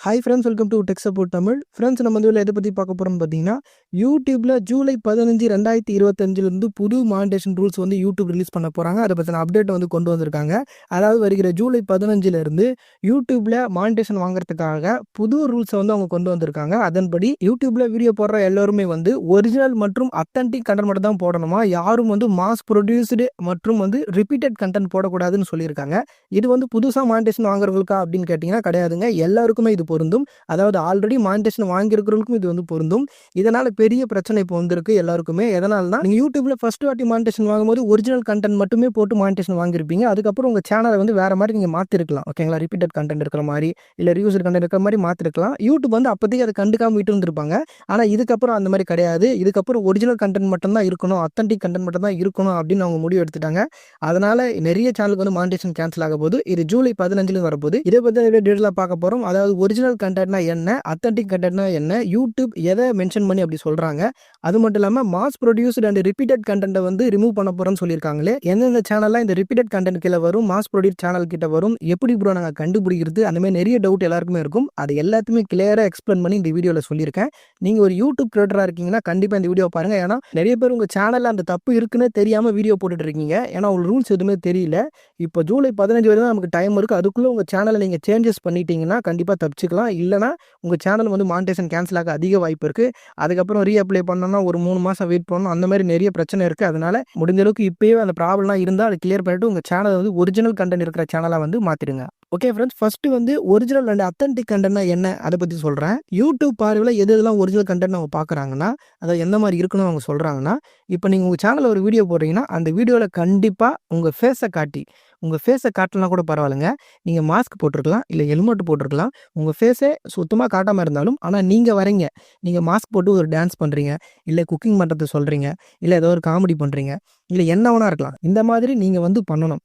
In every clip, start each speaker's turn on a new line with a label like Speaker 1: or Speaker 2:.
Speaker 1: Hi friends, welcome to tech support Tamil. Friends, நம்ம வந்து எதை பற்றி பார்க்க போகிறோம்னு பார்த்தீங்கன்னா, யூடியூப்பில் ஜூலை 15, 2025 புது மானிட்டேஷன் ரூல்ஸ் வந்து யூடியூப் ரிலீஸ் பண்ண போகிறாங்க. அதை பற்றின அப்டேட் வந்து கொண்டு வந்திருக்காங்க. அதாவது வருகிற ஜூலை 15 யூடியூப்பில் மானிட்டேஷன் வாங்குறதுக்காக புது ரூல்ஸை வந்து அவங்க கொண்டு வந்திருக்காங்க. அதன்படி யூடியூப்பில் வீடியோ போடுற எல்லோருமே வந்து ஒரிஜினல் மற்றும் அத்தன்டிக் கண்டென்ட் மட்டும் தான் போடணுமா, யாரும் வந்து மாஸ் ப்ரொடியூஸ்டு மற்றும் வந்து ரிப்பீட்டட் கண்டென்ட் போடக்கூடாதுன்னு சொல்லியிருக்காங்க. இது வந்து புதுசாக மானிட்டேஷன் வாங்குறவங்களுக்கா அப்படின்னு கேட்டிங்கன்னா கிடையாதுங்க. எல்லாருக்குமே இது பொருந்தும். அதாவது ஆல்ரெடி மானிட்டேஷன் வாங்கியிருக்கிறவங்களுக்கும் இது வந்து பொருந்தும். இதனால் பெரிய பிரச்சனை இப்போ வந்திருக்கு எல்லாருக்குமே. எதனால்னா, நீங்கள் யூடியூப்பில் ஃபர்ஸ்ட் வாட்டி மானிட்டேஷன் வாங்கும்போது ஒரிஜினல் கண்டென்ட் மட்டுமே போட்டு மானிட்டேஷன் வாங்கியிருப்பீங்க. அதுக்கப்புறம் உங்கள் சேனலை வந்து வேறு மாதிரி நீங்கள் மாற்றிருக்கலாம். ஓகேங்களா, ரிப்பீட்டட் கண்டென்ட் இருக்கிற மாதிரி இல்லை ரியூஸ்டு கண்டென்ட் இருக்கிற மாதிரி மாற்றிருக்கலாம். யூடியூப் வந்து அப்போதைக்கு அதை கண்டுக்காமல் விட்டு இருந்திருப்பாங்க. ஆனால் இதுக்கப்புறம் அந்த மாதிரி கிடையாது. இதுக்கப்புறம் ஒரிஜினல் கண்டென்ட் மட்டும்தான் இருக்கணும், அத்தன்டிக் கண்டென்ட் மட்டும் தான் இருக்கணும் அப்படின்னு அவங்க முடிவு எடுத்துட்டாங்க. அதனால் நிறைய சேனலுக்கு வந்து மானிட்டேஷன் கேன்சல் ஆக போகுது. இது ஜூலை 15 வரப்போகுது. இதை பற்றி டீட்டெயிலாக பார்க்க போகிறோம். அதாவது ஒரிஜினல் கண்டென்ட்னா என்ன, அத்தன்டிக் கண்டென்ட்னா என்ன, யூடியூப் எதை மென்ஷன் பண்ணி அப்படி சொல்கிறாங்க, அது மட்டும் இல்லாமல் மாஸ் ப்ரொடியூஸ்டு அண்ட் ரிப்பீட்டட் கண்டென்ட்டை வந்து ரிமூவ் பண்ண போகிறோம்னு சொல்லியிருக்காங்களே. எந்தெந்த சேனல்லாம் இந்த ரிப்பீட்டட் கண்டென்ட் கீழே வரும், மாஸ் ப்ரொடியூஸ் சேனல் கிட்ட வரும், எப்படி ப்ரோ நாங்கள் கண்டுபிடிக்கிறது, அந்த மாதிரி நிறைய டவுட் எல்லாருக்குமே இருக்கும். அது எல்லாத்தையுமே கிளியராக எக்ஸ்பிளைன் பண்ணி இந்த வீடியோவில் சொல்லியிருக்கேன். நீங்கள் ஒரு யூடியூப் கிரியேட்டராக இருக்கீங்கன்னா கண்டிப்பாக இந்த வீடியோ பாருங்கள். ஏன்னா நிறைய பேர் உங்கள் சேனலில் அந்த தப்பு இருக்குன்னு தெரியாமல் வீடியோ போட்டுட்டு இருக்கீங்க. ஏன்னா உங்களுக்கு ரூல்ஸ் எதுவுமே தெரியல. இப்போ ஜூலை 15 வரை தான் நமக்கு டைம் இருக்குது. அதுக்குள்ளே உங்கள் சேனலை நீங்கள் சேஞ்சஸ் பண்ணிட்டீங்கன்னா கண்டிப்பாக தப்பிச்சுக்கலாம். இல்லைனா உங்கள் சேனல் வந்து மானிட்டேஷன் கேன்சல் ஆக அதிக வாய்ப்பு இருக்குது. அதுக்கப்புறம் ரீஅப்ளை பண்ணோன்னா ஒரு 3 மாதம் வெயிட் பண்ணணும். அந்த மாதிரி நிறைய பிரச்சனை இருக்குது. அதனால் முடிஞ்ச அளவுக்கு இப்போயே அந்த ப்ராப்ளம்லாம் இருந்தால் அதை கிளியர் பண்ணிட்டு உங்கள் சேனலை வந்து ஒரிஜினல் கண்டென்ட் இருக்கிற சேனலாக வந்து மாற்றிடுங்க. ஓகே ஃப்ரெண்ட்ஸ், ஃபஸ்ட்டு வந்து ஒரிஜினல் அண்ட் அத்தன்டிக் கண்டென்ட்னா என்ன அதை பற்றி சொல்கிறேன். யூடியூப் பார்வையில் எதெல்லாம் ஒரிஜினல் கண்டென்ட் அவங்க பார்க்குறாங்கன்னா, அதை எந்த மாதிரி இருக்கணும் அவங்க சொல்கிறாங்கன்னா, இப்போ நீங்கள் உங்கள் சேனலில் ஒரு வீடியோ போடுறீங்கன்னா அந்த வீடியோவில் கண்டிப்பாக உங்கள் ஃபேஸை காட்டி, உங்கள் ஃபேஸை காட்டலாம் கூட பரவாயில்லைங்க, நீங்கள் மாஸ்க் போட்டிருக்கலாம் இல்லை ஹெல்மெட் போட்டிருக்கலாம், உங்கள் ஃபேஸை சுத்தமாக காட்டாமல் இருந்தாலும் ஆனால் நீங்கள் வரீங்க, நீங்கள் மாஸ்க் போட்டு ஒரு டான்ஸ் பண்ணுறீங்க, இல்லை குக்கிங் பண்ணுறது சொல்கிறீங்க, இல்லை ஏதோ ஒரு காமெடி பண்ணுறீங்க, இல்லை என்ன வேணா இருக்கலாம். இந்த மாதிரி நீங்கள் வந்து பண்ணணும்.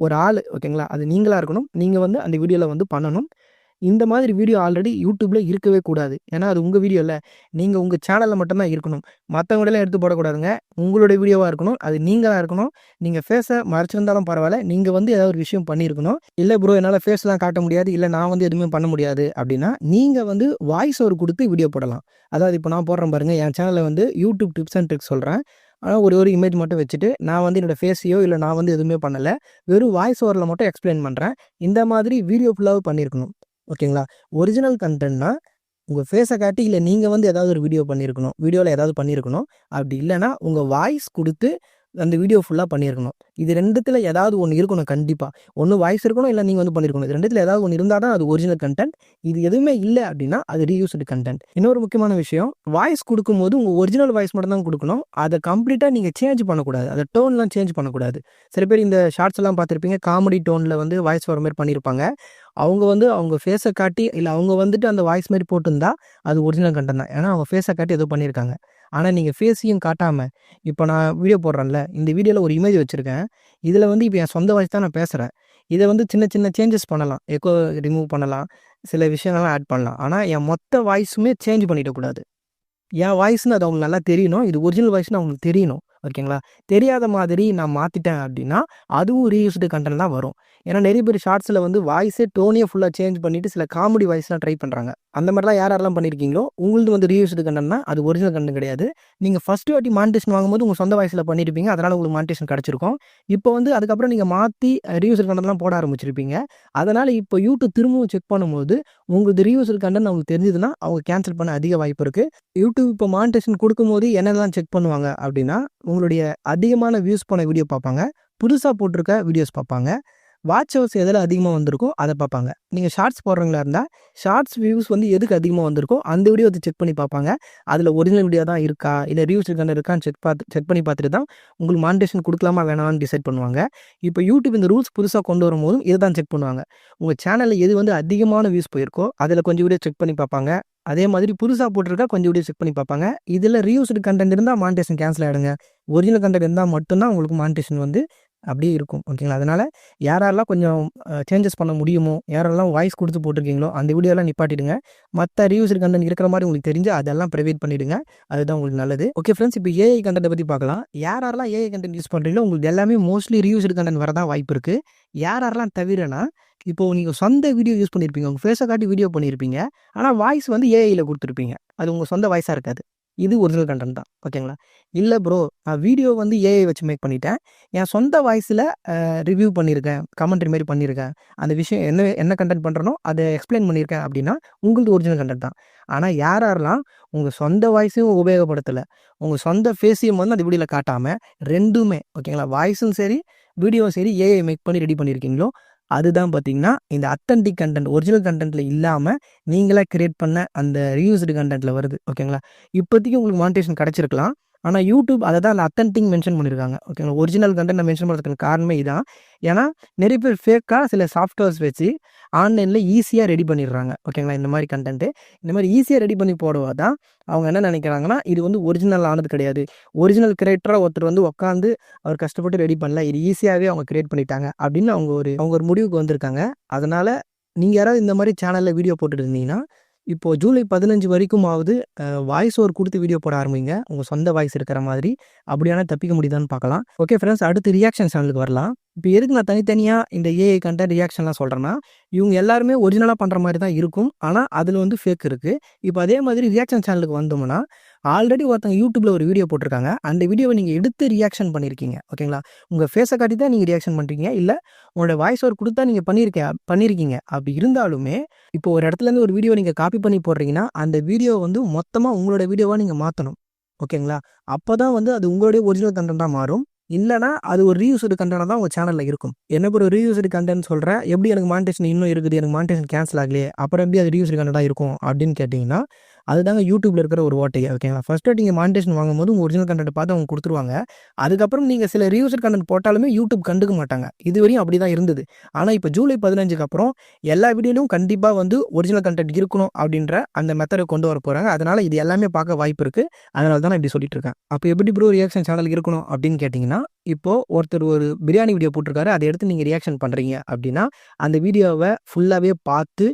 Speaker 1: ஒரு ஆள், ஓகேங்களா, அது நீங்களாக இருக்கணும். நீங்கள் வந்து அந்த வீடியோவில் வந்து பண்ணணும். இந்த மாதிரி வீடியோ ஆல்ரெடி யூடியூப்பில் இருக்கவே கூடாது. ஏன்னா அது உங்கள் வீடியோ இல்லை, நீங்கள் உங்கள் சேனலில் மட்டும்தான் இருக்கணும். மற்றவங்களெல்லாம் எடுத்து போடக்கூடாதுங்க. உங்களுடைய வீடியோவாக இருக்கணும், அது நீங்களாக இருக்கணும். நீங்கள் ஃபேஸை மறைச்சிருந்தாலும் பரவாயில்ல, நீங்கள் வந்து ஏதாவது ஒரு விஷயம் பண்ணியிருக்கணும். இல்லை ப்ரோ என்னால் ஃபேஸ்லாம் காட்ட முடியாது, இல்லை நான் வந்து எதுவுமே பண்ண முடியாது அப்படின்னா நீங்கள் வந்து வாய்ஸ் ஓவர் கொடுத்து வீடியோ போடலாம். அதாவது இப்போ நான் போடுறேன் பாருங்கள், என் சேனலில் வந்து யூடியூப் டிப்ஸ் அண்ட் ட்ரிக்ஸ் சொல்கிறேன். ஆனால் ஒரு இமேஜ் மட்டும் வச்சுட்டு நான் வந்து என்னோடய ஃபேஸையோ இல்லை நான் வந்து எதுவுமே பண்ணலை, வெறும் வாய்ஸ் ஓவரில் மட்டும் எக்ஸ்பிளைன் பண்ணுறேன். இந்த மாதிரி வீடியோ ஃபுல்லாக பண்ணியிருக்கணும். ஓகேங்களா, ஒரிஜினல் கண்டென்ட்னா உங்கள் ஃபேஸை காட்டி இல்லை நீங்கள் வந்து ஏதாவது ஒரு வீடியோ பண்ணியிருக்கணும், வீடியோவில் ஏதாவது பண்ணியிருக்கணும். அப்படி இல்லைனா உங்கள் வாய்ஸ் கொடுத்து அந்த வீடியோ ஃபுல்லாக பண்ணியிருக்கணும். இது ரெண்டுத்தில் ஏதாவது ஒன்று இருக்கணும் கண்டிப்பாக. ஒன்று வாய்ஸ் இருக்கணும், இல்லை நீங்கள் வந்து பண்ணியிருக்கணும். இது ரெண்டுத்தில் ஏதாவது ஒன்று இருந்தால் தான் அது ஒரிஜினல் கண்டென்ட். இது எதுவுமே இல்லை அப்படின்னா அது ரீயூஸ்டு கண்டென்ட். இன்னொரு முக்கியமான விஷயம், வாய்ஸ் கொடுக்கும்போது உங்கள் ஒரிஜினல் வாய்ஸ் மட்டும் தான் கொடுக்கணும். அதை கம்ப்ளீட்டாக நீங்கள் சேஞ்ச் பண்ணக்கூடாது, அதை டோன்லாம் சேஞ்ச் பண்ணக்கூடாது. சில பேர் இந்த ஷார்ட்ஸ் எல்லாம் பார்த்துருப்பீங்க, காமெடி டோனில் வந்து வாய்ஸ் வர மாதிரி பண்ணியிருப்பாங்க. அவங்க வந்து அவங்க ஃபேஸை காட்டி இல்லை அவங்க வந்துட்டு அந்த வாய்ஸ் மாதிரி போட்டிருந்தா அது ஒரிஜினல் கண்டென்ட் தான். ஏன்னா அவங்க ஃபேஸை காட்டி ஏதோ பண்ணியிருக்காங்க. ஆனால் நீங்கள் ஃபேஸையும் காட்டாமல், இப்போ நான் வீடியோ போடுறேன்ல, இந்த வீடியோவில் ஒரு இமேஜ் வச்சுருக்கேன். இதில் வந்து இப்போ என் சொந்த வாய்ஸ் தான் நான் பேசுகிறேன். இதை வந்து சின்ன சின்ன சேஞ்சஸ் பண்ணலாம், எக்கோ ரிமூவ் பண்ணலாம், சில விஷயங்கள்லாம் ஆட் பண்ணலாம். ஆனால் என் மொத்த வாய்ஸுமே சேஞ்ச் பண்ணிடக்கூடாது. என் வாய்ஸ்னு அது அவங்களுக்கு நல்லா தெரியணும், இது ஒரிஜினல் வாய்ஸ்னு அவங்களுக்கு தெரியணும். ஓகேங்களா, தெரியாத மாதிரி நான் மாற்றிட்டேன் அப்படின்னா அதுவும் ரீயூஸ்டு கண்டென்ட் தான் வரும். ஏன்னா நிறைய பேர் ஷார்ட்ஸில் வந்து வாய்ஸே டோனே ஃபுல்லாக சேஞ்ச் பண்ணிவிட்டு சில காமெடி வாய்ஸ்லாம் ட்ரை பண்ணுறாங்க. அந்த மாதிரிலாம் யாரெல்லாம் பண்ணியிருக்கீங்களோ உங்களது வந்து ரீயூஸ்டு கண்டென்ட்னா அது ஒரிஜினல் கண்டென்ட் கிடையாது. நீங்கள் ஃபஸ்ட்டு வாட்டி மானிட்டேஷன் வாங்கும்போது உங்கள் சொந்த வாய்ஸில் பண்ணியிருப்பீங்க, அதனால் உங்களுக்கு மானிட்டேஷன் கிடச்சிருக்கும். இப்போ வந்து அதுக்கப்புறம் நீங்கள் மாற்றி ரீயூஸ்டு கண்டென்ட்லாம் போட ஆரம்பிச்சிருப்பீங்க. அதனால் இப்போ யூடியூப் திரும்பவும் செக் பண்ணும்போது உங்களுக்கு ரீயூஸ்டு கண்டென்ட் அவங்களுக்கு தெரிஞ்சதுன்னா அவங்க கேன்சல் பண்ண அதிக வாய்ப்பு இருக்குது. யூடியூப் இப்போ மானிட்டேஷன் கொடுக்கும்போது என்னெல்லாம் செக் பண்ணுவாங்க அப்படின்னா, உங்களுடைய அதிகமான வியூஸ் போன வீடியோ பார்ப்பாங்க, புதுசாக போட்டிருக்க வீடியோஸ் பார்ப்பாங்க, வாட்ச் ஹவர்ஸ் எதில் அதிகமாக வந்திருக்கோ அதை பார்ப்பாங்க. நீங்கள் ஷார்ட்ஸ் போடுறவங்களா இருந்தால் ஷார்ட்ஸ் வியூஸ் வந்து எதுக்கு அதிகமாக வந்திருக்கோ அந்த வீடியோ வந்து செக் பண்ணி பார்ப்பாங்க. அதில் ஒரிஜினல் வீடியோ தான் இருக்கா இல்லை ரீயூஸ்டு கண்டென்ட் இருக்கான்னு செக் பண்ணி பார்த்துட்டு தான் உங்களுக்கு மானிட்டேஷன் கொடுக்கலாமா வேணாம்னு டிசைட் பண்ணுவாங்க. இப்போ யூடியூப் இந்த ரூல்ஸ் புதுசாக கொண்டு வரும்போதும் இதை தான் செக் பண்ணுவாங்க. உங்கள் சேனலில் எது வந்து அதிகமான வியூஸ் போயிருக்கோ அதில் கொஞ்சம் வீடியோ செக் பண்ணி பார்ப்பாங்க. அதே மாதிரி புதுசாக போட்டிருக்கா கொஞ்சம் வீடியோ செக் பண்ணி பார்ப்பாங்க. இதில் ரீயூஸ்டு கண்டென்ட் இருந்தால் மானிட்டேஷன் கேன்சல் ஆகிடுங்க. ஒரிஜினல் கண்டென்ட் இருந்தால் மட்டும்தான் உங்களுக்கு மானிட்டேஷன் வந்து அப்படியே இருக்கும். ஓகேங்களா, அதனால் யாரெல்லாம் கொஞ்சம் சேஞ்சஸ் பண்ண முடியுமோ, யாரெல்லாம் வாய்ஸ் கொடுத்து போட்டிருக்கீங்களோ அந்த வீடியோலாம் நிப்பாட்டிடுங்க. மற்ற ரீயூஸ்டு கண்டென்ட் இருக்கிற மாதிரி உங்களுக்கு தெரிஞ்சு அதெல்லாம் ப்ரைவேட் பண்ணிவிடுங்க. அதுதான் உங்களுக்கு நல்லது. ஓகே ஃப்ரெண்ட்ஸ், இப்போ ஏஐ கண்டென்ட்டை பற்றி பார்க்கலாம். யாரெல்லாம் ஏஐ கண்டென்ட் யூஸ் பண்ணுறீங்களோ உங்களுக்கு எல்லாமே மோஸ்ட்லி ரீயூஸ்டு கண்டென்ட் வரதான் வாய்ப்பு இருக்குது. யாரெல்லாம் தவிரனா, இப்போ நீங்க சொந்த வீடியோ யூஸ் பண்ணியிருப்பீங்க. உங்க ஃபேஸ காட்டி வீடியோ பண்ணியிருப்பீங்க. ஆனா வாய்ஸ் வந்து ஏஐல குடுத்துருப்பீங்க. அது உங்க சொந்த வாய்ஸா இருக்காது. இது ஒரிஜினல் கன்டென்ட் தான். ஓகேங்களா? இல்ல ப்ரோ, நான் வீடியோ வந்து ஏஐ வச்சு மேக் பண்ணிட்டேன். என் சொந்த வாய்ஸ்ல ரிவ்யூ பண்ணியிருக்கேன். கமெண்ட்ரி மாரி பண்ணியிருக்கேன். அந்த விஷயம் என்ன என்ன கன்டென்ட் பண்றேனோ, அத எக்ஸ்ப்ளைன் பண்ணியிருக்கேன் அப்டின்னா, உங்களது ஒரிஜினல் கன்டென்ட் தான். ஆனா யாரெல்லாம் உங்க சொந்த வாய்ஸையும் உபயோகப்படுத்தல, உங்க சொந்த ஃபேஸையும் வந்து அந்த வீடியோல காட்டாம 2மே ஓகேங்களா? வாய்ஸும் சரி, வீடியோவும் சரி ஏஐ மேக் பண்ணி ரெடி பண்ணியிருக்கீங்களோ, அதுதான் பார்த்தீங்கன்னா, இந்த அத்தென்டிக் கன்டென்ட் ஒரிஜினல் கன்டென்ட்ல இல்லாம, நீங்களா கிரியேட் பண்ண அந்த ரீயூஸ்டு கன்டென்ட்ல வருது. ஓகேங்களா? இப்போதைக்கு உங்களுக்கு மானிடைசேஷன் கிடைச்சிருக்கலாம். ஆனா யூடியூப் அத தான் அந்த அத்தென்டிக் மென்ஷன் பண்ணியிருக்காங்க. ஓகேங்களா? ஒரிஜினல் கன்டென்ட்ட மென்ஷன் பண்ணுறதுக்கான காரணமே இதான். ஏன்னா, நெறைய பேர் ஃபேக்கா சில சாஃப்ட்வேர்ஸ் வச்சு ஆன்லைன்ல ஈஸியா ரெடி பண்ணிடுறாங்க. ஓகேங்களா? இந்த மாரி கன்டென்ட்டு. இந்த மாரி ஈஸியா ரெடி பண்ணி போடுவா தான், அவங்க என்ன நெனைக்கிறாங்கன்னா, இது வந்து ஒரிஜினல் ஆனது கிடையாது. ஒரிஜினல் கிரியேட்டரா ஒருத்தர் வந்து உட்காந்து அவர் கஷ்டப்பட்டு ரெடி பண்ணல. இது ஈஸியாவே அவங்க கிரியேட் பண்ணிட்டாங்க. அப்படின்னு அவங்க ஒரு முடிவுக்கு வந்திருக்காங்க. அதனால நீங்க யாராவது இந்த மாரி சேனல்ல வீடியோ போட்டுட்டு இருந்தீங்கன்னா, இப்போ ஜூலை 15 வரைக்குமாவது வாய்ஸ் ஓவர் குடுத்து வீடியோ போட ஆரம்பிங்க. உங்க சொந்த வாய்ஸ் இருக்கிற மாதிரி. அப்படியானா தப்பிக்க முடியுதான்னு பார்க்கலாம். ஓகே ஃபிரெண்ட்ஸ், அடுத்து ரியாக்ஷன் சேனலுக்கு வரலாம். இப்போ எதுக்கு நான் தனித்தனியா இந்த ஏஐ கன்டென்ட் ரியாக்ஷன்லாம் சொல்றேன்னா, இவங்க எல்லாருமே ஒரிஜினலா பண்ற மாரி தான் இருக்கும். ஆனா, அதுல வந்து ஃபேக் இருக்கு. இப்போ அதே மாதிரி ரியாக்ஷன் சேனலுக்கு வந்தோம்னா, ஆல்ரெடி ஒருத்தங்க யூடியூப்ல ஒரு வீடியோ போட்டிருக்காங்க. அந்த வீடியோவ நீங்க எடுத்து ரியாக்ஷன் பண்ணியிருக்கீங்க. ஓகேங்களா? உங்க ஃபேஸ காட்டி தான் நீங்க ரியாக்ஷன் பண்றீங்க. இல்ல உங்களோட வாய்ஸ் ஓவர் குடுத்தா நீங்க பண்ணியிருக்கீங்க. அப்படி இருந்தாலுமே, இப்போ ஒரு இடத்துலேருந்து ஒரு வீடியோ நீங்க காப்பி பண்ணி போடுறீங்கன்னா, அந்த வீடியோ வந்து மொத்தமா உங்களோட வீடியோவா நீங்க மாத்தணும். ஓகேங்களா? அப்பதான் வந்து அது உங்களுடைய ஒரிஜினல் கன்டென்ட்டா மாறும். இல்லன்னா, அது ஒரு ரீயூஸ்டு கன்டென்ட்டா தான் உங்க சேனல்ல இருக்கும். என்ன ப்ரோ ரீயூஸ்டு கன்டென்ட் சொல்ற? எப்படி எனக்கு மானிடைசேஷன் இன்னும் இருக்குது? எனக்கு மானிடைசேஷன் கேன்சல் ஆகலையே! அப்புறம் எப்படி அது ரீயூஸ்டு கன்டென்ட்டா இருக்கும்? அப்படின்னு கேட்டீங்கன்னா, அதுதாங்க யூடியூப்ல இருக்கிற ஒரு ஓட்டையே. ஓகேங்களா? ஃபர்ஸ்ட்டு நீங்க மானிடைசேஷன் வாங்கும்போது உங்க ஒரிஜினல் கன்டென்ட்ட பார்த்து அவங்க குடுத்துருவாங்க. அதுக்கப்புறம் நீங்க சில ரீயூஸ்டு கன்டென்ட் போட்டாலுமே யூடியூப் கண்டுக்க மாட்டாங்க. இதுவரையும் அப்படிதான் இருந்தது. ஆனா, இப்ப ஜூலை 15க்கு அப்புறம் எல்லா வீடியோலயும் கண்டிப்பா வந்து ஒரிஜினல் கன்டென்ட் இருக்கணும் அப்படின்ற அந்த மெத்தட கொண்டு வரப்போறாங்க. அதனால இது எல்லாமே பார்க்க வாய்ப்பு இருக்கு. அதனால தான் நான் இப்படி சொல்லிட்டு இருக்கேன். அப்ப எப்படி ப்ரோ ரியாக்ஷன் சேனல் இருக்கணும் அப்படின்னு கேட்டீங்கன்னா, இப்போ ஒருத்தர் ஒரு பிரியாணி வீடியோ போட்டிருக்காரு. அத எடுத்து நீங்க ரியாக்ஷன் பண்றீங்க அப்படின்னா, அந்த வீடியோவ ஃபுல்லாவே பார்த்து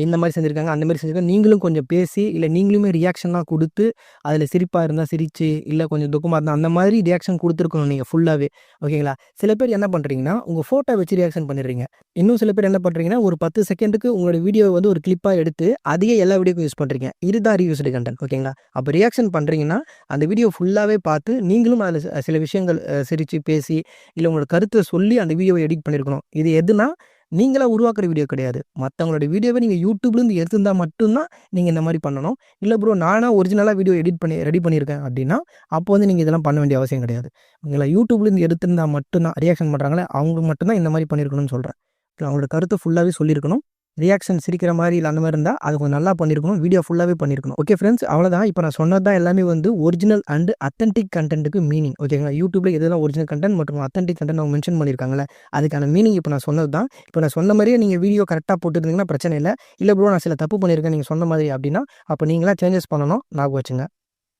Speaker 1: இந்த மாரி செஞ்சிருக்காங்க, அந்த மாரி செஞ்சிருக்காங்க. நீங்களும் கொஞ்சம் பேசி, இல்ல நீங்களுமே ரியாக்ஷன்லாம் குடுத்து, அதில சிரிப்பா இருந்தா சிரிச்சு, இல்ல கொஞ்சம் துக்கமா இருந்தா அந்த மாதிரி ரியாக்ஷன் குடுத்துருக்கணும் நீங்க ஃபுல்லாவே. ஓகேங்களா? சில பேர் என்ன பண்றீங்கன்னா, உங்க ஃபோட்டோ வச்சு ரியாக்ஷன் பண்ணிடுறீங்க. இன்னும் சில பேர் என்ன பண்றீங்கன்னா, ஒரு 10 செகண்டுக்கு உங்களோட வீடியோவ வந்து ஒரு கிளிப்பா எடுத்து, அதையே எல்லா வீடியோக்கும் யூஸ் பண்றீங்க. இதுதான் ரீயூஸ்டு கன்டென்ட். ஓகேங்களா? அப்ப ரியாக்ஷன் பண்றீங்கன்னா, அந்த வீடியோ ஃபுல்லாவே பார்த்து, நீங்களும் அதில சில விஷயங்கள் சிரிச்சு, பேசி, இல்ல உங்களோட கருத்த சொல்லி அந்த வீடியோவ எடிட் பண்ணியிருக்கணும். இது எதுனா, நீங்களா உருவாக்குற வீடியோ கிடையாது. மத்தவங்களோட வீடியோவ நீங்க YouTubeலேருந்து எடுத்திருந்தா மட்டும் தான் நீங்க இந்த மாரி பண்ணணும். இல்ல ப்ரோ நானா ஒரிஜினலா வீடியோ எடிட் பண்ணி ரெடி பண்ணியிருக்கேன் அப்படின்னா, அப்போ வந்து நீங்க இதெல்லாம் பண்ண வேண்டிய அவசியம் கிடையாது. உங்கள YouTubeலேருந்து எடுத்திருந்தா மட்டும் தான் ரியாக்ஷன் பண்றாங்கல்ல, அவங்க மட்டும் தான் இந்த மாரி பண்ணியிருக்கணும்னு சொல்றேன். அவங்களோட கருத்த ஃபுல்லாவே சொல்லியிருக்கணும். ரியாக்ஷன் சிரிக்கிற மாரி இல்ல அந்த மாரி இருந்தா, அது கொஞ்சம் நல்லா பண்ணியிருக்கணும். வீடியோ ஃபுல்லாவே பண்ணியிருக்கணும். ஓகே ஃபிரெண்ட்ஸ், அவ்வளோதான். இப்ப நான் சொன்னது தான் எல்லாமே வந்து ஒரிஜினல் அண்ட் அத்தென்டிக் கன்டென்ட்க்கு மீனிங். ஓகேங்களா? YouTubeல எதெல்லாம் ஒரிஜினல் கன்டென்ட் மற்றும் அத்தென்டிக் கன்டென்ட் அவங்க மென்ஷன் பண்ணியிருக்காங்கல்ல, அதுக்கான மீனிங் இப்ப நான் சொன்னது தான். இப்ப நான் சொன்ன மாரியே நீங்க வீடியோ கரெக்ட்டா போட்டுருந்தீங்கன்னா பிரச்சனை இல்ல. இல்ல ப்ரோ நான் சில தப்பு பண்ணியிருக்கேன் நீங்க சொன்ன மாதிரி அப்படின்னா, அப்ப நீங்களா சேஞ்சஸ் பண்ணணும். ஞாபகம் வச்சுங்க.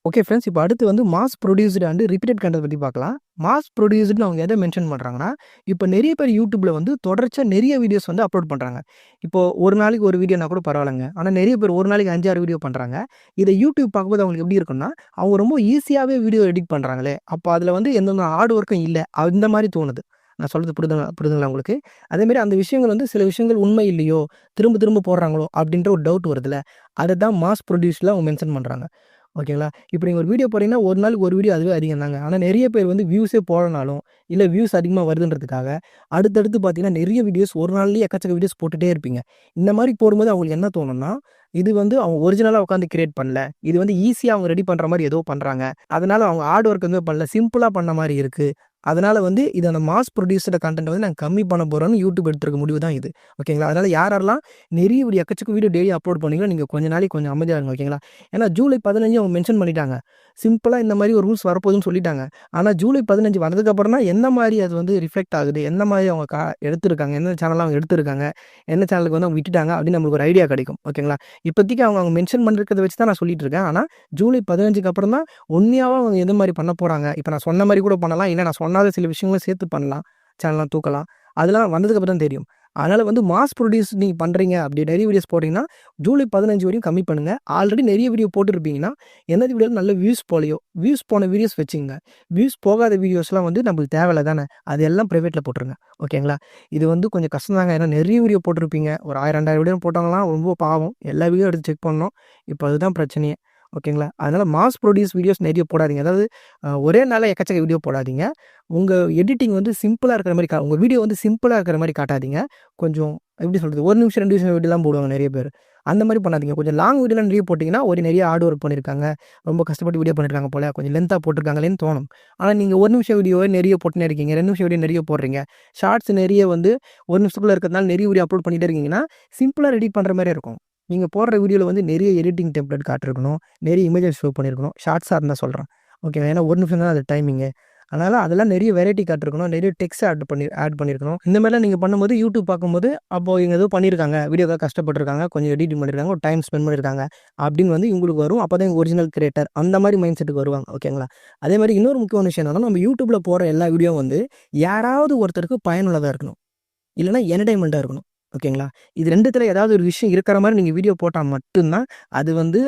Speaker 1: ஓகே ஃப்ரெண்ட்ஸ், இப்போ அடுத்து வந்து mass produced and repeated content பத்தி பார்க்கலாம். மாஸ் ப்ரொடியூஸ்டுன்னு அவங்க எத மென்ஷன் பண்றாங்கன்னா, இப்போ நெறைய பேர் YouTubeல வந்து தொடர்ச்சியா நெறைய வீடியோஸ் வந்து அப்லோட் பண்றாங்க. இப்போ ஒரு நாளைக்கு ஒரு வீடியோனா கூட பரவாயில்லங்க. ஆனா நெறைய பேர் ஒரு நாளைக்கு 5, 6 வீடியோ பண்றாங்க. இத YouTube பார்க்கும்போது அவங்களுக்கு எப்படி இருக்கும்னா, அவங்க ரொம்ப ஈஸியாவே வீடியோ எடிட் பண்றாங்களே! அப்போ அதில வந்து எந்தெந்த ஹார்ட் ஒர்க்கும் இல்ல. அந்த மாரி தோணுது. நான் சொல்றது புரியுதுங்களா உங்களுக்கு? அதேமாரி அந்த விஷயங்கள் வந்து சில விஷயங்கள் உண்மை இல்லையோ! திரும்ப திரும்ப போடுறாங்களோ! அப்டின்ற ஒரு டவுட் வருதுல்ல. அததான் மாஸ் ப்ரொடியூஸ்ல அவங்க மென்ஷன் பண்றாங்க. ஓகேங்களா? இப்ப நீங்க ஒரு வீடியோ போடுறீங்கன்னா, ஒரு நாளுக்கு ஒரு வீடியோ அதுவே அதிகம் தாங்க. ஆனா நெறைய பேர் வந்து வியூஸே போடலனாலும், இல்ல வியூஸ் அதிகமா வருதுன்றதுக்காக, அடுத்தடுத்து பார்த்தீங்கன்னா, நெறைய வீடியோஸ் ஒரு நாள்லயே எக்கச்சக்க வீடியோஸ் போட்டுட்டே இருப்பீங்க. இந்த மாரி போடும்போது அவங்களுக்கு என்ன தோணும்னா, இது வந்து அவங்க ஒரிஜினலா உட்காந்து கிரியேட் பண்ணல. இது வந்து ஈஸியா அவங்க ரெடி பண்ற மாரி ஏதோ பண்றாங்க. அதனால அவங்க ஹார்ட் ஒர்க் வந்து பண்ணல. சிம்பிளா பண்ண மாரி இருக்கு. அதனால வந்து இத அந்த மாஸ் ப்ரொடியூஸ்டு கன்டென்ட் வந்து நாங்க கம்மி பண்ண போறோம்னு YouTube எடுத்திருக்க முடிவு தான் இது. ஓகேங்களா? அதனால யாரெல்லாம் நெறைய வீடியோ எக்கச்சக்க வீடியோ டெய்லி அப்லோட் பண்ணீங்களோ, நீங்க கொஞ்ச நாளைக்கு கொஞ்சம் அமைதியா இருங்க. ஓகேங்களா? ஏன்னா ஜூலை 15 அவங்க மென்ஷன் பண்ணிட்டாங்க. சிம்பிளா இந்த மாரி ஒரு ரூல்ஸ் வரப்போகுதுன்னு சொல்லிட்டாங்க. ஆனா ஜூலை 15 வந்ததுக்கப்புறம் தான் எந்த மாரி அது வந்து ரிஃப்ளெக்ட் ஆகுது, எந்த மாரி அவங்க எடுத்திருக்காங்க, எந்த சேனல்ல அவங்க எடுத்திருக்காங்க, எந்த சேனலுக்கு வந்து அவங்க விட்டுட்டாங்க அப்படின்னு நம்மளுக்கு ஒரு ஐடியா கிடைக்கும். ஓகேங்களா? இப்போதைக்கு அவங்க மென்ஷன் பண்ணிருக்கிறத வச்சு தான் நான் சொல்லிட்டு இருக்கேன். ஆனா ஜூலை 15க்கு அப்புறம் தான் உண்மையாவா அவங்க எந்த மாரி பண்ண போறாங்க. இப்ப நான் சொன்ன மாரி கூட பண்ணலாம். இல்ல நான் சொன்னாத சில விஷயங்களும் சேர்த்து பண்ணலாம். சேனல்லாம் தூக்கலாம். அதெல்லாம் வந்ததுக்கு அப்புறம் தான் தெரியும். அதனால் வந்து மாஸ் ப்ரொடியூஸ் நீங்கள் பண்ணுறீங்க அப்படி நிறைய வீடியோஸ் போடுறீங்கன்னா ஜூலை 15 வரையும் கம்மி பண்ணுங்கள். ஆல்ரெடி நிறைய வீடியோ போட்டுருப்பீங்கன்னா எந்த வீடியோவில் நல்ல வியூஸ் போலையோ வியூஸ் போன வீடியோஸ் வச்சுங்க. வியூஸ் போகாத வீடியோஸ்லாம் வந்து நம்மளுக்கு தேவையில்ல தானே, அது எல்லாம் ப்ரைவேட்டில் போட்டுருங்க. ஓகேங்களா? இது வந்து கொஞ்சம் கஷ்டம் தாங்க. ஏன்னா நிறைய வீடியோ போட்டிருப்பீங்க. ஒரு 1000 2000 வீடியோ போட்டவங்களாம் ரொம்ப பாவம். எல்லா வீடியோ எடுத்து செக் பண்ணணும். இப்போ அதுதான் பிரச்சனையே. ஓகேங்களா? அதனால் மாஸ் ப்ரொடியூஸ் வீடியோஸ் நிறைய போடாதீங்க. அதாவது ஒரே நாளில் எக்கச்சக்க வீடியோ போடாதீங்க. உங்கள் எடிட்டிங் வந்து சிம்பிளாக இருக்கிற மாதிரி உங்கள் வீடியோ வந்து சிம்பிளாக இருக்கிற மாதிரி காட்டாதீங்க. கொஞ்சம் எப்படி சொல்கிறது, 1 நிமிஷம் 2 நிமிஷம் வீடியோலாம் போடுவாங்க நிறைய பேர். அந்த மாதிரி பண்ணாதீங்க. கொஞ்சம் லாங் வீடியோலாம் நிறைய போட்டிங்கன்னா நிறைய ஹார்ட் ஒர்க் பண்ணியிருக்காங்க, ரொம்ப கஷ்டப்பட்டு வீடியோ பண்ணியிருக்காங்க போல், கொஞ்சம் லென்த்தாக போட்டிருக்காங்களேன்னு தோணும். ஆனால் நீங்கள் 1 நிமிஷம் வீடியோவே நிறைய போட்டுனே இருக்கீங்க, 2 நிமிஷம் வீடியோ நிறைய போடுறீங்க, ஷார்ட்ஸ் நிறைய வந்து 1 நிமிஷத்துக்குள்ளே இருக்கிறதுனால நிறைய வீடியோ அப்லோட் பண்ணிகிட்டே இருக்கீங்கன்னா சிம்பிளாக எடிட் பண்ணுற மாதிரி இருக்கும். நீங்கள் போடுற வீடியோவில் வந்து நிறைய எடிட்டிங் டெம்ப்ளேட் காட்டிருக்கணும், நிறைய இமேஜஸ் ஷோ பண்ணியிருக்கணும். ஷார்ட்ஸாக இருந்தால் சொல்கிறேன். ஓகேவா? ஏன்னா 1 நிமிஷம் தான் அது டைமிங்கு. அதனால் அதெல்லாம் நிறைய வெரைட்டி காட்டிருக்கணும், நிறைய டெக்ஸ்ட் ஆட் பண்ணியிருக்கணும். இந்த மாதிரிலாம் நீங்கள் பண்ணும்போது யூடியூப் பார்க்கும்போது அப்போது இவங்க ஏதோ பண்ணியிருக்காங்க, வீடியோக்காக கஷ்டப்பட்டுருக்காங்க, கொஞ்சம் எடிட்டிங் பண்ணியிருக்காங்க, ஒரு டைம் ஸ்பெண்ட் பண்ணியிருக்காங்க அப்படின்னு வந்து இவங்களுக்கு வரும். அப்போ தான் ஒரிஜினல் கிரியேட்டர் அந்த மாதிரி மைண்ட் செட்டுக்கு வருவாங்க. ஓகேங்களா? அதே மாதிரி இன்னொரு முக்கியமான விஷயம் என்னன்னா, நம்ம யூடியூப்பில் போகிற எல்லா வீடியோ வந்து யாராவது ஒருத்தருக்கு பயனுள்ளதாக இருக்கணும், இல்லைனா என்டர்டைன்மெண்ட்டாக இருக்கணும். ஓகேங்களா? இது 2த்துல ஏதாவது ஒரு விஷயம் இருக்கிற மாதிரி நீங்கள் வீடியோ போட்டால் மட்டும்தான் அது வந்து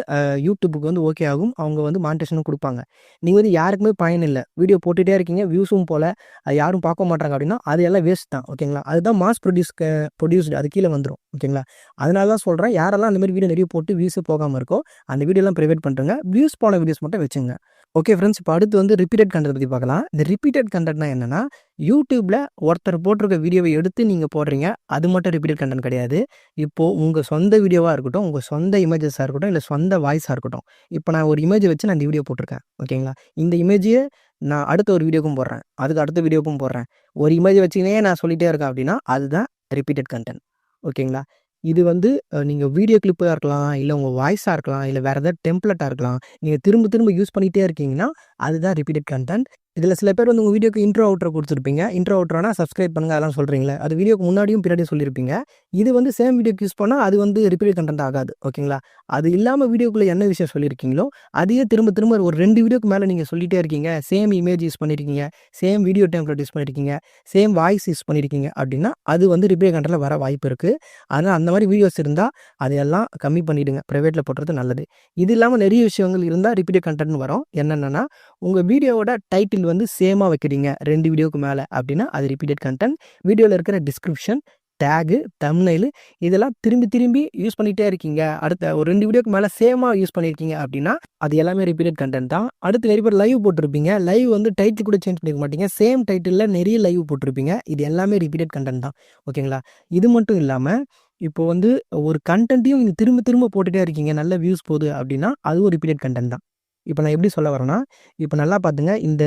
Speaker 1: யூடியூப்புக்கு வந்து ஓகே ஆகும். அவங்க வந்து மானிட்டேஷனும் கொடுப்பாங்க. நீங்கள் வந்து யாருக்குமே பயன் இல்லை, வீடியோ போட்டுகிட்டே இருக்கீங்க, வியூஸும் போல், அது யாரும் பார்க்க மாட்டாங்க அப்படின்னா அது எல்லாம் வேஸ்ட் தான். ஓகேங்களா? அதுதான் மாஸ் ப்ரொடியூஸ்டு, அது கீழே வந்துடும். ஓகேங்களா? அதனால தான் சொல்கிறேன், யாரெல்லாம் அந்த மாதிரி வீடியோ நிறைய போட்டு வியூஸே போகாமல் இருக்கோ அந்த வீடியோலாம் ப்ரைவேட் பண்ணுறங்க, வியூஸ் போன வீடியோஸ் மட்டும் வச்சுங்க. ஓகே ஃப்ரெண்ட்ஸ், இப்போ அடுத்து வந்து ரிப்பீட்டட் கண்டென்ட் பற்றி பார்க்கலாம். இந்த ரிப்பீட்டட் கண்டென்ட்னா என்னென்னா, யூடியூப்பில் ஒருத்தர் போட்டிருக்க வீடியோவை எடுத்து நீங்கள் போடுறீங்க, அது மட்டும் ரிப்பீட்டட் கண்டென்ட் கிடையாது. இப்போது உங்கள் சொந்த வீடியோவாக இருக்கட்டும், உங்கள் சொந்த இமேஜஸாக இருக்கட்டும், இல்லை சொந்த வாய்ஸாக இருக்கட்டும். இப்போ நான் ஒரு இமேஜை வச்சு நான் இந்த வீடியோ போட்டிருக்கேன். ஓகேங்களா? இந்த இமேஜையே நான் அடுத்த ஒரு வீடியோக்கும் போடுறேன், அதுக்கு அடுத்த வீடியோக்கும் போடுறேன். ஒரு இமேஜை வச்சுக்கினே நான் சொல்லிகிட்டே இருக்கேன் அப்படின்னா அதுதான் ரிப்பீட்டட் கண்டென்ட். ஓகேங்களா? இது வந்து நீங்கள் வீடியோ கிளிப்பாக இருக்கலாம், இல்லை உங்கள் வாய்ஸாக இருக்கலாம், இல்லை வேறு ஏதாவது டெம்ப்ளேட்டாக இருக்கலாம். நீங்கள் திரும்ப திரும்ப யூஸ் பண்ணிகிட்டே இருக்கீங்கன்னா அதுதான் ரிப்பீட்டட் கண்டென்ட். இதில் சில பேர் வந்து உங்கள் வீடியோக்கு இன்ட்ரோ அவுட்ரோ கொடுத்துருப்பீங்க. இன்ட்ரோ அவுட்ரோனா சப்ஸ்கிரைப் பண்ணுங்கள் அதெல்லாம் சொல்கிறீங்களே, அது வீடியோக்கு முன்னாடியும் பின்னாடியும் சொல்லியிருப்பீங்க. இது வந்து சேம் வீடியோக்கு யூஸ் பண்ணால் அது வந்து ரிப்பீட்டட் கண்டென்ட் ஆகாது. ஓகேங்களா? அது இல்லாமல் வீடியோக்குள்ளே என்ன விஷயம் சொல்லியிருக்கீங்களோ அதையே திரும்ப திரும்ப ஒரு 2 வீடியோக்கு மேலே நீங்கள் சொல்லிகிட்டே இருக்கீங்க, சேம் இமேஜ் யூஸ் பண்ணியிருக்கீங்க, சேம் வீடியோ டெம்ப்ளேட் யூஸ் பண்ணியிருக்கீங்க, சேம் வாய்ஸ் யூஸ் பண்ணியிருக்கீங்க அப்படின்னா அது வந்து ரிப்பீட்டட் கண்டென்ட்டில் வர வாய்ப்பு இருக்குது. அதனால் அந்த மாதிரி வீடியோஸ் இருந்தால் அதையெல்லாம் கம்மி பண்ணிவிடுங்க, ப்ரைவேட்டில் போடுறது நல்லது. இது இல்லாமல் நிறைய விஷயங்கள் இருந்தால் ரிப்பீட்டட் கண்டென்ட் வரும். என்னென்னா, உங்கள் வீடியோவோட டைட்டில் வந்து சேமாக வைக்கிறீங்க 2 வீடியோக்கு மேலே அப்படின்னா அது ரிப்பீட்டட் கண்டென்ட். வீடியோவில் இருக்கிற டிஸ்கிரிப்ஷன், டேகு, தம்ப்நெயில் இதெல்லாம் திரும்பி திரும்பி யூஸ் பண்ணிகிட்டே இருக்கீங்க, அடுத்த ஒரு 2 வீடியோக்கு மேலே சேமாக யூஸ் பண்ணியிருக்கீங்க அப்படின்னா அது எல்லாமே ரிப்பீட்டட் கண்டென்ட் தான். அடுத்து நிறைய பேர் லைவ் போட்டிருப்பீங்க, லைவ் வந்து டைட்டில் கூட சேஞ்ச் பண்ணிக்க மாட்டீங்க, சேம் டைட்டிலில் நிறைய லைவ் போட்டிருப்பீங்க, இது எல்லாமே ரிப்பீட்டட் கண்டென்ட் தான். ஓகேங்களா? இது மட்டும் இல்லாமல் இப்போ வந்து ஒரு கண்டென்ட்டையும் நீங்கள் திரும்ப திரும்ப போட்டுகிட்டே இருக்கீங்க, நல்ல வியூஸ் போகுது அப்படின்னா அதுவும் ரிப்பீட்டட் கண்டென்ட் தான். இப்போ நான் எப்படி சொல்ல வரேன்னா, இப்போ நல்லா பார்த்துங்க, இந்த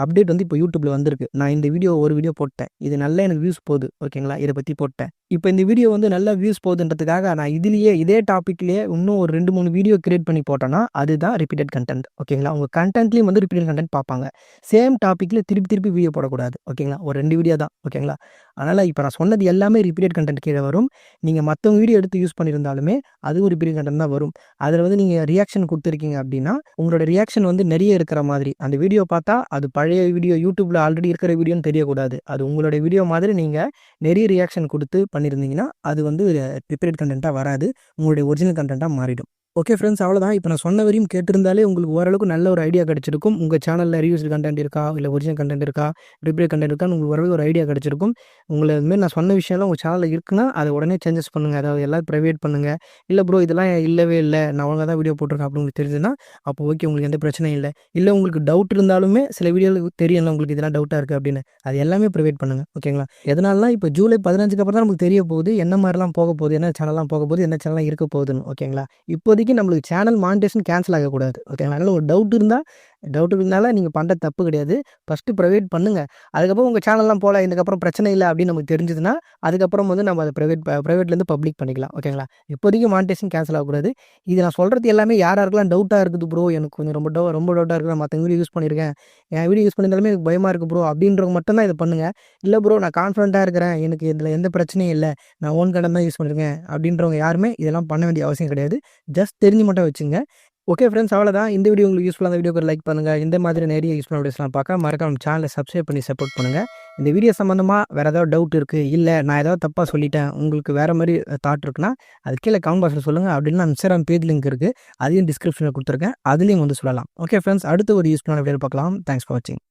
Speaker 1: அப்டேட் வந்து இப்போ யூடியூப்பில் வந்திருக்கு. நான் இந்த ஒரு வீடியோ போட்டேன், இது நல்லா எனக்கு வியூஸ் போகுது. ஓகேங்களா? இதை பற்றி போட்டேன். இப்போ இந்த வீடியோ வந்து நல்லா வியூஸ் போகுதுன்றதுக்காக நான் இதே டாப்பிக்லேயே இன்னும் ஒரு 2 3 வீடியோ கிரியேட் பண்ணி போட்டேன்னா அதுதான் ரிப்பீட்டட் கண்டென்ட். ஓகேங்களா? உங்கள் கண்டென்ட்லேயும் வந்து ரிப்பீட்டட் கண்டென்ட் பார்ப்பாங்க. சேம் டாப்பிக்கில் திருப்பி திருப்பி வீடியோ போடக்கூடாது. ஓகேங்களா? ஒரு 2 வீடியோ தான். ஓகேங்களா? அதனால் இப்போ நான் சொன்னது எல்லாமே ரிப்பீட்டட் கண்டென்ட் கீழே வரும். நீங்கள் மற்றவங்க வீடியோ எடுத்து யூஸ் பண்ணியிருந்தாலுமே அதுவும் ரிப்பீட்டட் கண்டென்ட் தான் வரும். அதில் வந்து நீங்கள் ரியாக்ஷன் கொடுத்துருக்கீங்க அப்படின்னா உங்களோட ரியாக்ஷன் வந்து நிறைய இருக்கிற மாதிரி, அந்த வீடியோ பார்த்தா அது பழைய வீடியோ, யூடியூப்பில் ஆல்ரெடி இருக்கிற வீடியோன்னு தெரியக்கூடாது. அது உங்களோட வீடியோ மாதிரி நீங்கள் நிறைய ரியாக்ஷன் கொடுத்து பண்ணியிருந்தீங்கன்னா அது வந்து ரிப்பீட்டட் கண்டென்ட்டாக வராது, உங்களுடைய ஒரிஜினல் கண்டென்ட்டாக மாறிடும். ஓகே ஃப்ரெண்ட்ஸ், அவ்வளோதான். இப்போ நான் சொன்ன வரையும் கேட்டிருந்தாலே உங்களுக்கு ஓரளவுக்கு நல்ல ஒரு ஐடியா கிடச்சிருக்கும். உங்கள் சேனலில் ரிவ்யூஸ்டு கண்டென்ட் இருக்கா, இல்லை ஒரிஜினல் கண்டென்ட் இருக்கா, ரிப்பீட்டட் கண்டென்ட் இருக்கான்னு உங்களுக்கு ஓரளவுக்கு ஒரு ஐடியா கிடச்சிருக்கும். உங்களை இதுமாரி நான் சொன்ன விஷயம்லாம் உங்கள் சேனலில் இருக்குன்னா அதை உடனே சேஞ்சஸ் பண்ணுங்கள். அதாவது எல்லாம் ப்ரைவேட் பண்ணுங்கள். இல்லை ப்ரோ இதெல்லாம் இல்லவே இல்லை, நான் ஒழுங்காக தான் வீடியோ போட்டிருக்கேன் அப்படின்னு உங்களுக்கு தெரிஞ்சுன்னா அப்போ ஓகே, உங்களுக்கு எந்த பிரச்சனையும் இல்லை. இல்லை உங்களுக்கு டவுட் இருந்தாலுமே சில வீடியோவில் தெரியல உங்களுக்கு இதெல்லாம் டவுட்டாக இருக்குது அப்படின்னு, அது எல்லாமே ப்ரைவேட் பண்ணுங்கள். ஓகேங்களா? எதனாலலாம் இப்போ ஜூலை 15க்கு அப்புறம் தான் நமக்கு தெரிய போகுது என்ன மாதிரிலாம் போக போகுது, என்ன சேனல்லாம் போக போகுது, என்ன சேனல்லாம் இருக்க போகுதுன்னு. ஓகேங்களா? இப்போதைக்கு நம்மளுக்கு சேனல் மானிட்டேஷன் கேன்சல் ஆகக்கூடாது. ஓகேங்களா? அதனால் ஒரு டவுட் இருந்தால் நீங்கள் பண்ணுற தப்பு கிடையாது. ஃபஸ்ட்டு ப்ரைவேட் பண்ணுங்கள். அதுக்கப்புறம் உங்கள் சேனல்லாம் போகல, இதுக்கப்புறம் பிரச்சனை இல்லை அப்படின்னு நமக்கு தெரிஞ்சதுன்னா அதுக்கப்புறம் வந்து நம்ம அதை ப்ரைவேட்லேருந்து பப்ளிக் பண்ணிக்கலாம். ஓகேங்களா? இப்போதைக்கு மானிட்டேஷன் கேன்சல் ஆகக்கூடாது. இது நான் சொல்கிறது எல்லாமே யாருக்கெல்லாம் டவுட்டாக இருக்குது ப்ரோ, எனக்கு கொஞ்சம் ரொம்ப டவுட்டாக இருக்குது, நான் மற்ற வீடியோ யூஸ் பண்ணியிருக்கேன், என் வீடியோ யூஸ் பண்ணியிருந்தாலுமே எனக்கு பயமாக இருக்குது ப்ரோ அப்படின்றவங்க மட்டும்தான் இதை பண்ணுங்கள். இல்லை ப்ரோ நான் கான்ஃபிடென்ட்டாக இருக்கிறேன், எனக்கு இதில் எந்த பிரச்சனையும் இல்லை, நான் ஓன் கண்டென்ட் தான் யூஸ் பண்ணியிருக்கேன் அப்படின்றவங்க யாருமே இதெல்லாம் பண்ண வேண்டிய அவசியம் கிடையாது. ஜஸ்ட் தெரிஞ்சு மட்டும் வச்சுங்க. ஓகே ஃப்ரெண்ட்ஸ், அவ்வளோதான். இந்த வீடியோ உங்களுக்கு யூஸ்ஃபுல்லாக அந்த வீடியோக்கு லைக் பண்ணுங்கள். இந்த மாதிரி நிறைய யூஸ்ஃபுல்லான வீடியோஸ்லாம் பார்க்க மறக்காம சேனலை சப்ஸ்கிரைப் பண்ணி சப்போர்ட் பண்ணுங்கள். இந்த வீடியோ சம்மந்தமாக வேறு ஏதாவது டவுட் இருக்குது, இல்லை நான் ஏதாவது தப்பாக சொல்லிட்டேன், உங்களுக்கு வேறு மாதிரி தாட் இருக்குன்னா அது கீழே கமெண்ட் பாக்ஸில் சொல்லுங்கள். அப்படின்னா இன்ஸ்டாகிராம் பேஜ் லிங்க் இருக்குது, அதையும் டிஸ்கிரிப்ஷனில் கொடுத்துருக்கேன், அதுலேயும் வந்து சொல்லலாம். ஓகே ஃப்ரெண்ட்ஸ், அடுத்து ஒரு யூஸ்ஃபுல்லான வீடியோ பார்க்கலாம். தேங்க்ஸ் ஃபார் வாட்சிங்.